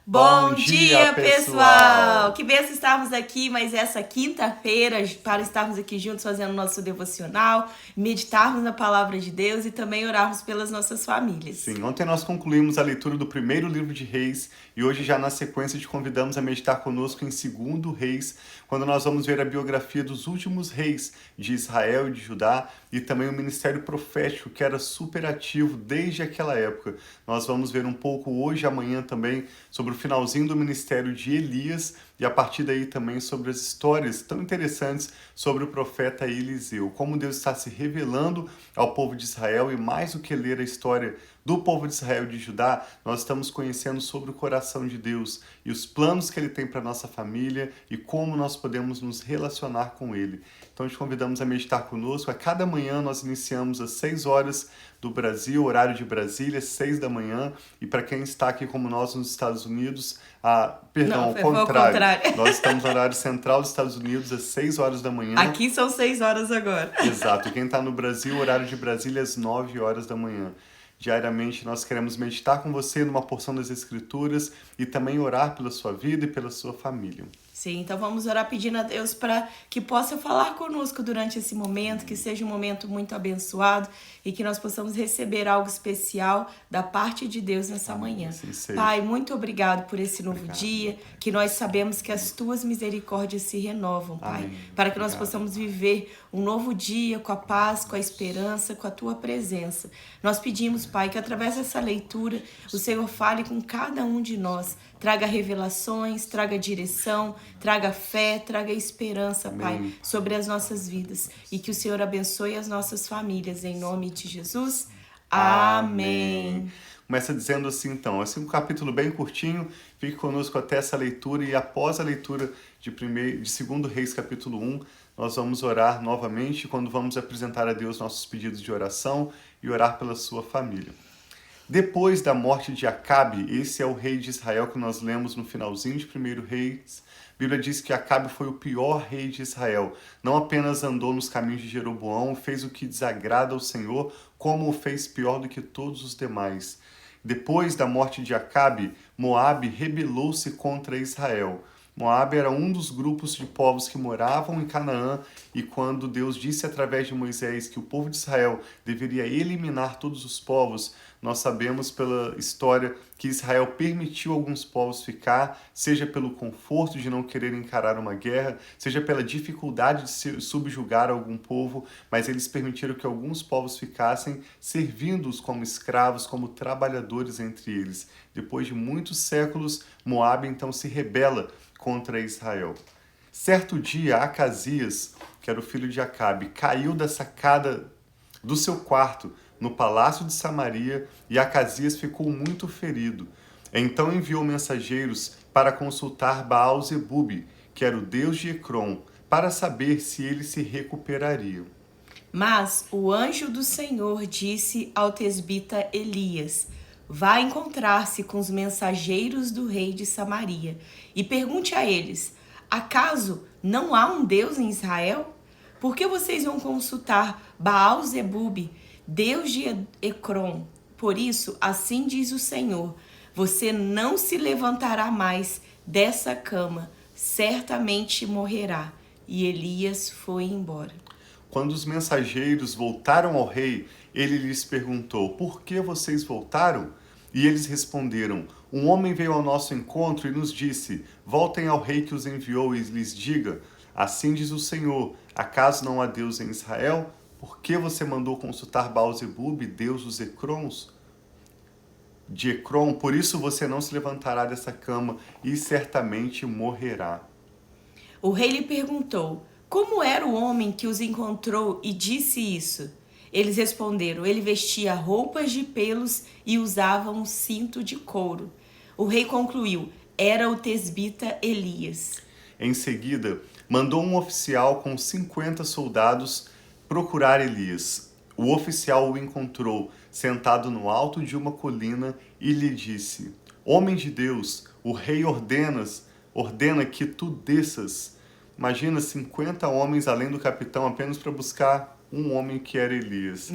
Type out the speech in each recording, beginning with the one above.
Bom Bom dia, dia, pessoal! pessoal! Que benção estarmos aqui, mas essa quinta-feira, para estarmos aqui juntos fazendo nosso devocional, meditarmos na palavra de Deus e também orarmos pelas nossas famílias. Sim, ontem nós concluímos a leitura do primeiro livro de Reis e hoje já na sequência te convidamos a meditar conosco em segundo Reis, quando nós vamos ver a biografia dos últimos reis de Israel e de Judá e também o ministério profético que era super ativo desde aquela época. Nós vamos ver um pouco hoje e amanhã também sobre o finalzinho do ministério de Elias e a partir daí também sobre as histórias tão interessantes sobre o profeta Eliseu, como Deus está se revelando ao povo de Israel e mais do que ler a história do povo de Israel e de Judá, nós estamos conhecendo sobre o coração de Deus e os planos que Ele tem para a nossa família e como nós podemos nos relacionar com Ele. Então, te convidamos a meditar conosco. A cada manhã nós iniciamos às 6 horas do Brasil, horário de Brasília, 6 da manhã. E para quem está aqui como nós nos Estados Unidos, perdão, Não, ao foi ao contrário. contrário. Nós estamos no horário central dos Estados Unidos às 6 horas da manhã. Aqui são 6 horas agora. Exato. E quem está no Brasil, horário de Brasília às 9 horas da manhã. Diariamente nós queremos meditar com você numa porção das Escrituras e também orar pela sua vida e pela sua família. Sim, então vamos orar pedindo a Deus para que possa falar conosco durante esse momento, que seja um momento muito abençoado e que nós possamos receber algo especial da parte de Deus nessa manhã. Assim seja. Pai, muito obrigado por esse novo dia, que nós sabemos que as tuas misericórdias se renovam, Pai, Amém. para que nós possamos viver um novo dia com a paz, com a esperança, com a tua presença. Nós pedimos, Pai, que através dessa leitura o Senhor fale com cada um de nós, traga revelações, traga direção, traga fé, traga esperança, Pai, Amém. sobre as nossas vidas. E que o Senhor abençoe as nossas famílias, em nome de Jesus. Amém. Começa dizendo assim, então, assim um capítulo bem curtinho, fique conosco até essa leitura e após a leitura de 2 Reis, capítulo 1, nós vamos orar novamente quando vamos apresentar a Deus nossos pedidos de oração e orar pela sua família. Depois da morte de Acabe, esse é o rei de Israel que nós lemos no finalzinho de 1 Reis, a Bíblia diz que Acabe foi o pior rei de Israel. Não apenas andou nos caminhos de Jeroboão, fez o que desagrada ao Senhor, como o fez pior do que todos os demais. Depois da morte de Acabe, Moabe rebelou-se contra Israel. Moabe era um dos grupos de povos que moravam em Canaã e quando Deus disse através de Moisés que o povo de Israel deveria eliminar todos os povos, nós sabemos pela história que Israel permitiu alguns povos ficar, seja pelo conforto de não querer encarar uma guerra, seja pela dificuldade de subjugar algum povo, mas eles permitiram que alguns povos ficassem, servindo-os como escravos, como trabalhadores entre eles. Depois de muitos séculos, Moabe então se rebela contra Israel. Certo dia, Acasias, que era o filho de Acabe, caiu da sacada do seu quarto no palácio de Samaria e Acasias ficou muito ferido. Então enviou mensageiros para consultar Baal-zebub, que era o deus de Ecrom, para saber se ele se recuperaria. Mas o anjo do Senhor disse ao tesbita Elias: vá encontrar-se com os mensageiros do rei de Samaria e pergunte a eles: acaso não há um Deus em Israel? Por que vocês vão consultar Baal-zebub, Deus de Ecrom? Por isso, assim diz o Senhor: você não se levantará mais dessa cama, certamente morrerá. E Elias foi embora. Quando os mensageiros voltaram ao rei, ele lhes perguntou: por que vocês voltaram? E eles responderam: um homem veio ao nosso encontro e nos disse: voltem ao rei que os enviou e lhes diga: assim diz o Senhor, acaso não há Deus em Israel? Por que você mandou consultar Baal-zebub, Deus dos Ecrons? De Ecrom, por isso você não se levantará dessa cama e certamente morrerá. O rei lhe perguntou: como era o homem que os encontrou e disse isso? Eles responderam: ele vestia roupas de pelos e usava um cinto de couro. O rei concluiu: era o tesbita Elias. Em seguida, mandou um oficial com 50 soldados procurar Elias. O oficial o encontrou sentado no alto de uma colina e lhe disse: homem de Deus, o rei ordena que tu desças. Imagina 50 homens além do capitão apenas para buscar um homem que era Elias.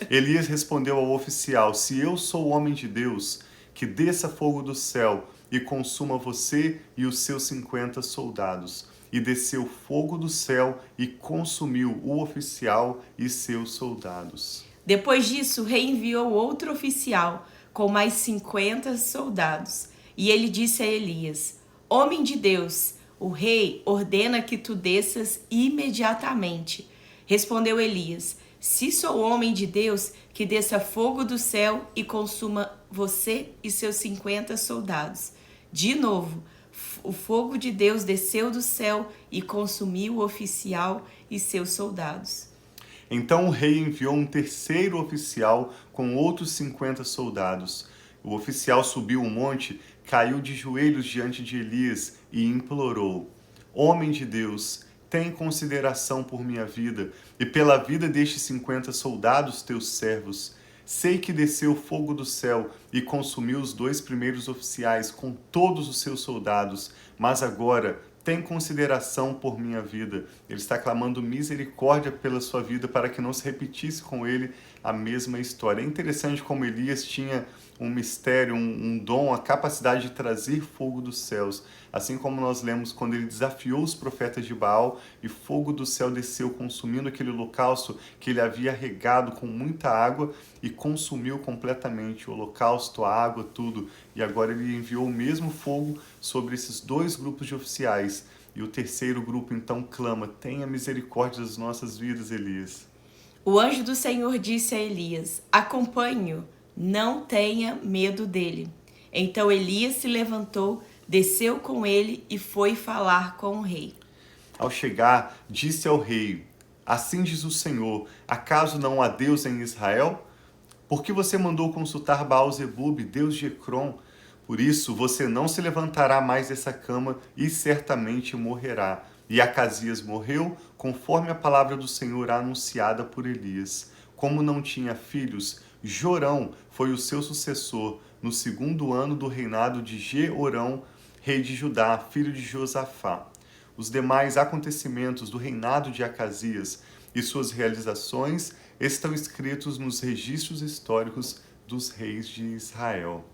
Elias respondeu ao oficial: se eu sou o homem de Deus, que desça fogo do céu e consuma você e os seus 50 soldados. E desceu fogo do céu e consumiu o oficial e seus soldados. Depois disso, o rei enviou outro oficial com mais 50 soldados. E ele disse a Elias: Homem de Deus, o rei ordena que tu desças imediatamente. Respondeu Elias: Se sou homem de Deus, que desça fogo do céu e consuma você e seus 50 soldados. De novo, o fogo de Deus desceu do céu e consumiu o oficial e seus soldados. Então o rei enviou um terceiro oficial com outros 50 soldados. O oficial subiu o monte, caiu de joelhos diante de Elias e implorou: Homem de Deus, tem consideração por minha vida e pela vida destes 50 soldados, teus servos. Sei que desceu fogo do céu e consumiu os 2 primeiros oficiais com todos os seus soldados, mas agora tem consideração por minha vida. Ele está clamando misericórdia pela sua vida para que não se repetisse com ele a mesma história. É interessante como Elias tinha um mistério, um dom, a capacidade de trazer fogo dos céus. Assim como nós lemos quando ele desafiou os profetas de Baal e fogo do céu desceu consumindo aquele holocausto que ele havia regado com muita água e consumiu completamente o holocausto, a água, tudo. E agora ele enviou o mesmo fogo sobre esses 2 grupos de oficiais. E o terceiro grupo então clama: tenha misericórdia das nossas vidas, Elias. O anjo do Senhor disse a Elias: Acompanhe-o, não tenha medo dele. Então Elias se levantou, desceu com ele e foi falar com o rei. Ao chegar, disse ao rei: Assim diz o Senhor, acaso não há Deus em Israel? Por que você mandou consultar Baal-zebub, Deus de Ecrom? Por isso você não se levantará mais dessa cama e certamente morrerá. E Acasias morreu, conforme a palavra do Senhor anunciada por Elias. Como não tinha filhos, Jorão foi o seu sucessor no 2º ano do reinado de Jeorão, rei de Judá, filho de Josafá. Os demais acontecimentos do reinado de Acasias e suas realizações estão escritos nos registros históricos dos reis de Israel.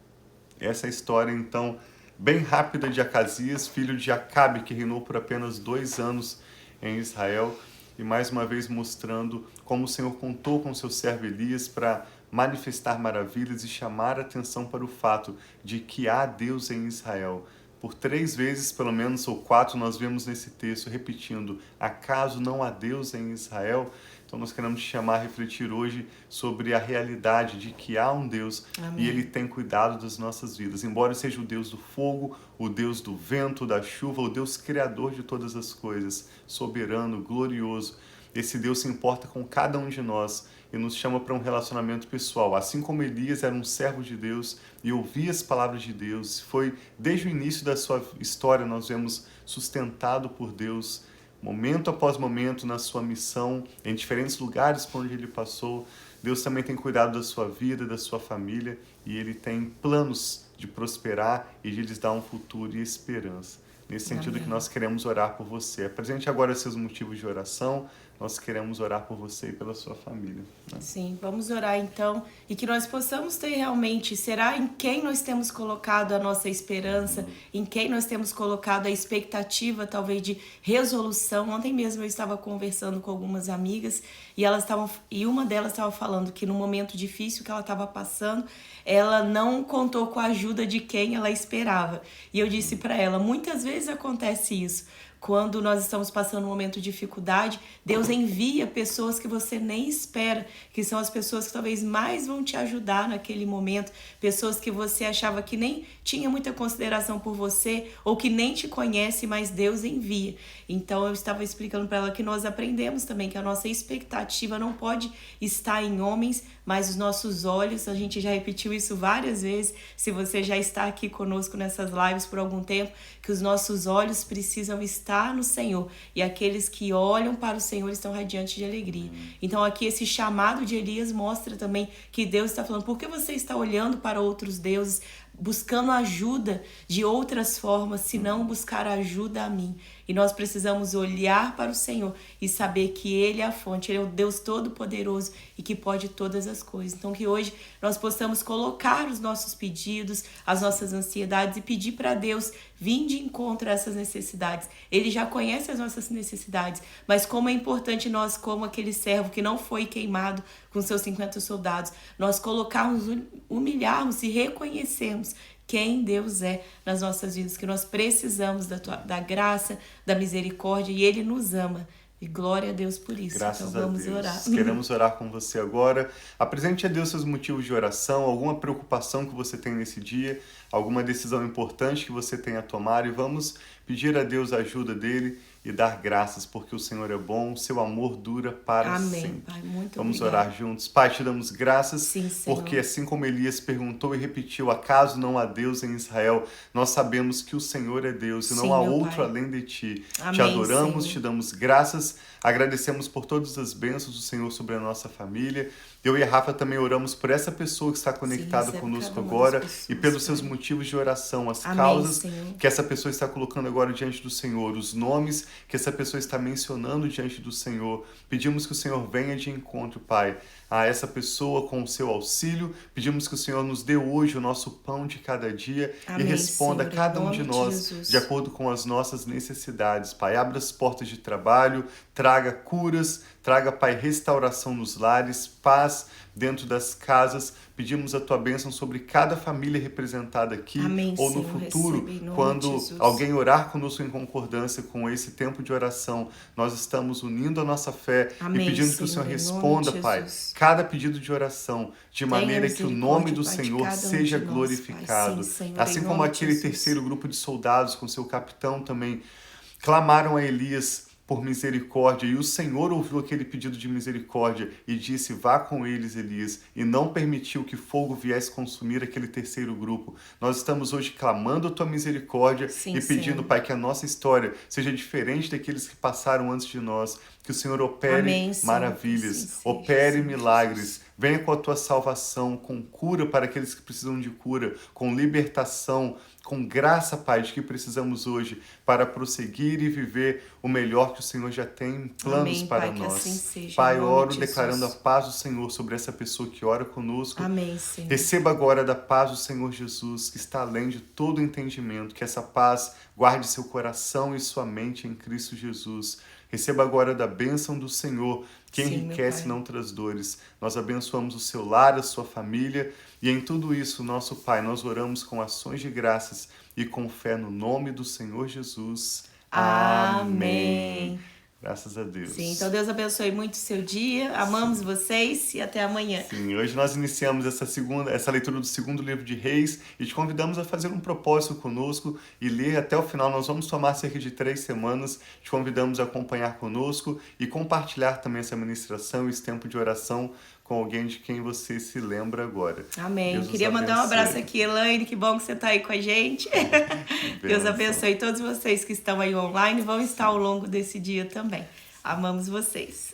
Essa é a história, então, bem rápida de Acasias, filho de Acabe, que reinou por apenas 2 anos em Israel, e mais uma vez mostrando como o Senhor contou com seu servo Elias para manifestar maravilhas e chamar a atenção para o fato de que há Deus em Israel. Por 3 vezes, pelo menos, ou 4, nós vemos nesse texto repetindo: acaso não há Deus em Israel? Então nós queremos te chamar a refletir hoje sobre a realidade de que há um Deus. Amém. E Ele tem cuidado das nossas vidas. Embora seja o Deus do fogo, o Deus do vento, da chuva, o Deus criador de todas as coisas, soberano, glorioso, esse Deus se importa com cada um de nós e nos chama para um relacionamento pessoal. Assim como Elias era um servo de Deus e ouvia as palavras de Deus, foi desde o início da sua história nós vemos sustentado por Deus, momento após momento na sua missão, em diferentes lugares por onde ele passou. Deus também tem cuidado da sua vida, da sua família, e Ele tem planos de prosperar e de lhes dar um futuro e esperança. Nesse sentido que nós queremos orar por você. Apresente agora seus motivos de oração. Nós queremos orar por você e pela sua família. Né? Sim, vamos orar então e que nós possamos ter realmente, será em quem nós temos colocado a nossa esperança, em quem nós temos colocado a expectativa talvez de resolução. Ontem mesmo eu estava conversando com algumas amigas e uma delas estava falando que no momento difícil que ela estava passando, ela não contou com a ajuda de quem ela esperava. E eu disse para ela, muitas vezes acontece isso. Quando nós estamos passando um momento de dificuldade, Deus envia pessoas que você nem espera, que são as pessoas que talvez mais vão te ajudar naquele momento, pessoas que você achava que nem tinha muita consideração por você ou que nem te conhece, mas Deus envia. Então eu estava explicando para ela que nós aprendemos também que a nossa expectativa não pode estar em homens, mas os nossos olhos, a gente já repetiu isso várias vezes, se você já está aqui conosco nessas lives por algum tempo, que os nossos olhos precisam estar no Senhor, e aqueles que olham para o Senhor estão radiantes de alegria. Então aqui esse chamado de Elias mostra também que Deus está falando, por que você está olhando para outros deuses, buscando ajuda de outras formas, se não buscar ajuda a mim? E nós precisamos olhar para o Senhor e saber que Ele é a fonte, Ele é o Deus Todo-Poderoso e que pode todas as coisas. Então que hoje nós possamos colocar os nossos pedidos, as nossas ansiedades e pedir para Deus vir de encontro a essas necessidades. Ele já conhece as nossas necessidades, mas como é importante nós, como aquele servo que não foi queimado com seus 50 soldados, nós colocarmos, humilharmos e reconhecermos quem Deus é nas nossas vidas, que nós precisamos da graça, da misericórdia, e Ele nos ama. E glória a Deus por isso. Graças então vamos a Deus. orar. Queremos orar com você agora. Apresente a Deus seus motivos de oração, alguma preocupação que você tem nesse dia, alguma decisão importante que você tenha a tomar, e vamos pedir a Deus a ajuda dele e dar graças, porque o Senhor é bom, seu amor dura para Amém, sempre. Pai, muito Vamos obrigada. orar juntos. Pai, te damos graças, Sim, Senhor. porque assim como Elias perguntou e repetiu, acaso não há Deus em Israel, nós sabemos que o Senhor é Deus e Sim, não há meu outro Pai. além de ti. Amém, te adoramos, Senhor. te damos graças, agradecemos por todas as bênçãos do Senhor sobre a nossa família. Eu e a Rafa também oramos por essa pessoa que está conectada recebe conosco cada uma agora das pessoas, e pelos seus Pai. motivos de oração, as Amém, causas Senhor. que essa pessoa está colocando agora diante do Senhor, os nomes que essa pessoa está mencionando diante do Senhor. Pedimos que o Senhor venha de encontro, Pai, a essa pessoa com o seu auxílio. Pedimos que o Senhor nos dê hoje o nosso pão de cada dia Amém, e responda a Senhor, em cada um nome de de nós Jesus. de acordo com as nossas necessidades, Pai. Abra as portas de trabalho, traga curas, traga, Pai, restauração nos lares, paz dentro das casas. Pedimos a Tua bênção sobre cada família representada aqui. Amém, ou no Senhor, futuro, recebe em nome de quando Jesus. alguém orar conosco em concordância com esse tempo de oração, nós estamos unindo a nossa fé Amém, e pedindo que o Senhor Senhor, em nome responda, de Pai, Jesus. cada pedido de oração, de maneira que o nome do misericórdia, Pai, de Senhor cada um seja de nós, glorificado. Pai. Sim, Senhor, assim em como nome de aquele Jesus. terceiro grupo de soldados com seu capitão também clamaram a Elias por misericórdia, e o Senhor ouviu aquele pedido de misericórdia e disse, vá com eles, Elias, e não permitiu que fogo viesse consumir aquele terceiro grupo. Nós estamos hoje clamando a Tua misericórdia Sim, e pedindo, Senhor. Pai, que a nossa história seja diferente daqueles que passaram antes de nós, que o Senhor opere Amém, Senhor, maravilhas, que assim seja, opere Senhor milagres, venha com a Tua salvação, com cura para aqueles que precisam de cura, com libertação, com graça, Pai, de que precisamos hoje para prosseguir e viver o melhor que o Senhor já tem em planos Amém, para Pai, que nós. assim seja, Pai, em nome oro de declarando Jesus. a paz do Senhor sobre essa pessoa que ora conosco. Amém, Senhor. Receba agora da paz do Senhor Jesus, que está além de todo entendimento, que essa paz guarde seu coração e sua mente em Cristo Jesus. Receba agora da bênção do Senhor, que Sim, enriquece e meu Pai. não traz dores. Nós abençoamos o seu lar, a sua família, e em tudo isso, nosso Pai, nós oramos com ações de graças e com fé no nome do Senhor Jesus. Amém. Graças a Deus. Sim, então Deus abençoe muito o seu dia. Amamos vocês e até amanhã. Sim, hoje nós iniciamos essa leitura do segundo livro de Reis e te convidamos a fazer um propósito conosco e ler até o final. Nós vamos tomar cerca de 3 semanas. Te convidamos a acompanhar conosco e compartilhar também essa ministração e esse tempo de oração com alguém de quem você se lembra agora. Amém. Deus os Queria mandar um abençoe. abraço aqui, Elaine, que bom que você está aí com a gente. Deus Bênção. abençoe todos vocês que estão aí online e vão estar ao longo desse dia também. Amamos vocês.